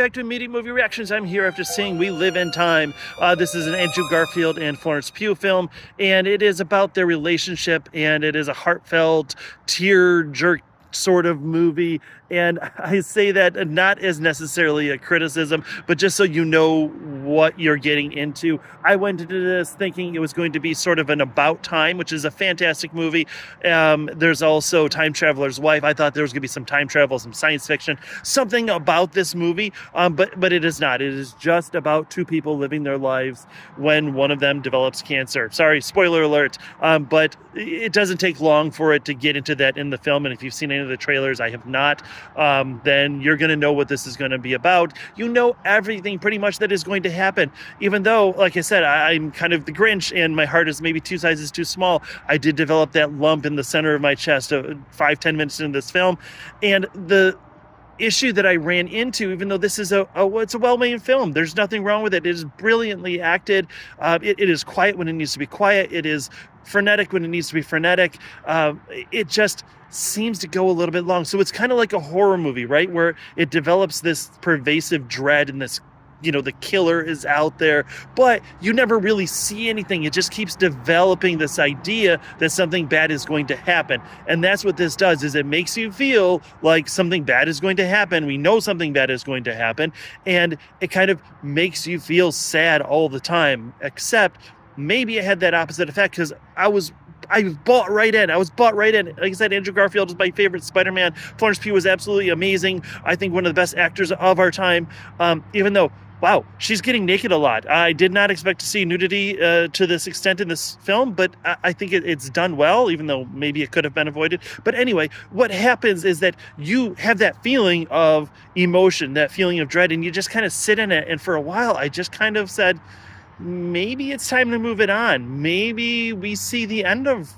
back to Immediate Movie Reactions. I'm here after seeing We Live in Time. This is an Andrew Garfield and Florence Pugh film, and it is about their relationship, and it is a heartfelt, tear-jerk sort of movie. And I say that not as necessarily a criticism, but just so you know what you're getting into. I went into this thinking it was going to be sort of an About Time, which is a fantastic movie. There's also Time Traveler's Wife. I thought there was going to be some time travel, some science fiction, something about this movie, but it is not. It is just about two people living their lives when one of them develops cancer. Sorry, spoiler alert, but it doesn't take long for it to get into that in the film. And if you've seen any of the trailers, I have not, then you're going to know what this is going to be about. You know everything pretty much that is going to happen, even though, like I said, I'm kind of the Grinch and my heart is maybe 2 sizes too small. I did develop that lump in the center of my chest 5-10 minutes into this film. And the issue that I ran into, even though this is it's a well-made film, there's nothing wrong with it. It is brilliantly acted. It is quiet when it needs to be quiet. It is frenetic when it needs to be frenetic. It just seems to go a little bit long. So it's kind of like a horror movie, right? Where it develops this pervasive dread and this, the killer is out there, but you never really see anything. It just keeps developing this idea that something bad is going to happen. And that's what this does, is it makes you feel like something bad is going to happen. We know something bad is going to happen. And it kind of makes you feel sad all the time, except maybe it had that opposite effect, because I was bought right in. Like I said, Andrew Garfield is my favorite Spider-Man. Florence Pugh was absolutely amazing. I think one of the best actors of our time, even though, wow, she's getting naked a lot. I did not expect to see nudity to this extent in this film, but I think it's done well, even though maybe it could have been avoided. But anyway, what happens is that you have that feeling of emotion, that feeling of dread, and you just kind of sit in it. And for a while, I just kind of said, maybe it's time to move it on. Maybe we see the end of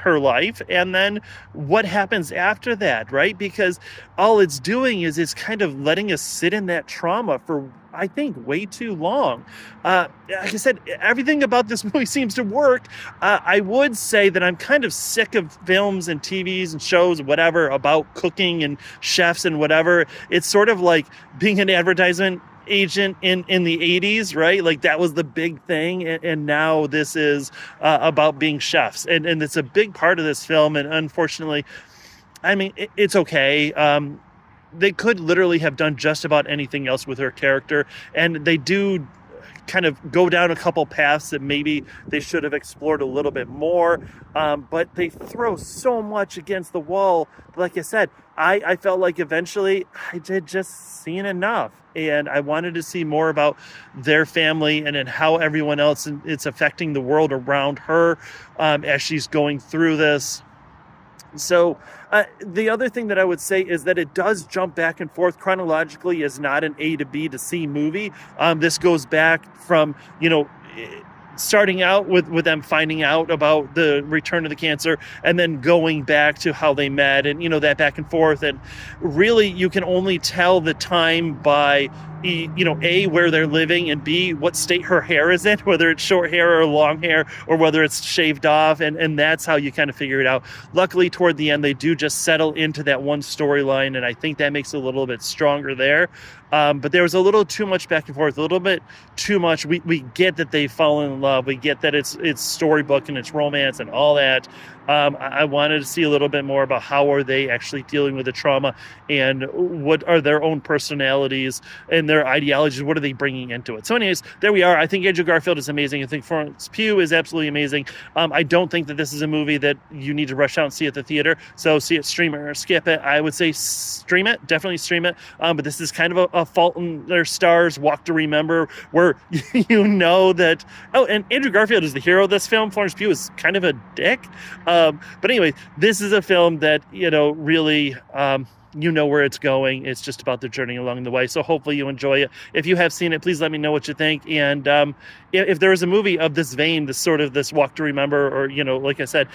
her life, and then what happens after that, right? Because all it's doing is it's kind of letting us sit in that trauma for, I think, way too long. Like I said, everything about this movie seems to work. I would say that I'm kind of sick of films and TVs and shows and whatever about cooking and chefs and whatever. It's sort of like being an advertisement agent in the 80s, right? Like that was the big thing, and now this is about being chefs, and it's a big part of this film. And unfortunately, I mean, it's okay. They could literally have done just about anything else with her character, and they do kind of go down a couple paths that maybe they should have explored a little bit more, but they throw so much against the wall. Like I said, I felt like eventually I did just seen enough, and I wanted to see more about their family and how everyone else it's affecting the world around her as she's going through this. So the other thing that I would say is that it does jump back and forth chronologically. Is not an A to B to C movie. This goes back from, starting out with them finding out about the return of the cancer, and then going back to how they met, and that back and forth. And really, you can only tell the time by A, where they're living, and B, what state her hair is in, whether it's short hair or long hair, or whether it's shaved off, and that's how you kind of figure it out. Luckily, toward the end, they do just settle into that one storyline, and I think that makes it a little bit stronger there. But there was a little too much back and forth, a little bit too much. We get that they've fallen in love. We get that it's storybook and it's romance and all that. I wanted to see a little bit more about how are they actually dealing with the trauma, and what are their own personalities and their ideologies. What are they bringing into it? So anyways, there we are. I think Andrew Garfield is amazing. I think Florence Pugh is absolutely amazing. I don't think that this is a movie that you need to rush out and see at the theater. So see it, stream it, or skip it. I would say stream it. Definitely stream it. But this is kind of a Fault in Their Stars, Walk to Remember, where that, and Andrew Garfield is the hero of this film. Florence Pugh is kind of a dick. But anyway, this is a film that, really, where it's going. It's just about the journey along the way. So hopefully you enjoy it. If you have seen it, please let me know what you think. And if there is a movie of this vein, this Walk to Remember, or, like I said,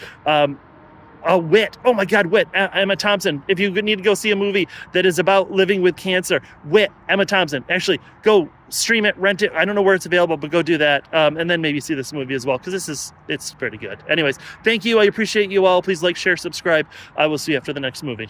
Wit. Oh my God, Wit. Emma Thompson. If you need to go see a movie that is about living with cancer, Wit, Emma Thompson. Actually, go stream it, rent it. I don't know where it's available, but go do that. And then maybe see this movie as well, because it's pretty good. Anyways, thank you. I appreciate you all. Please like, share, subscribe. I will see you after the next movie.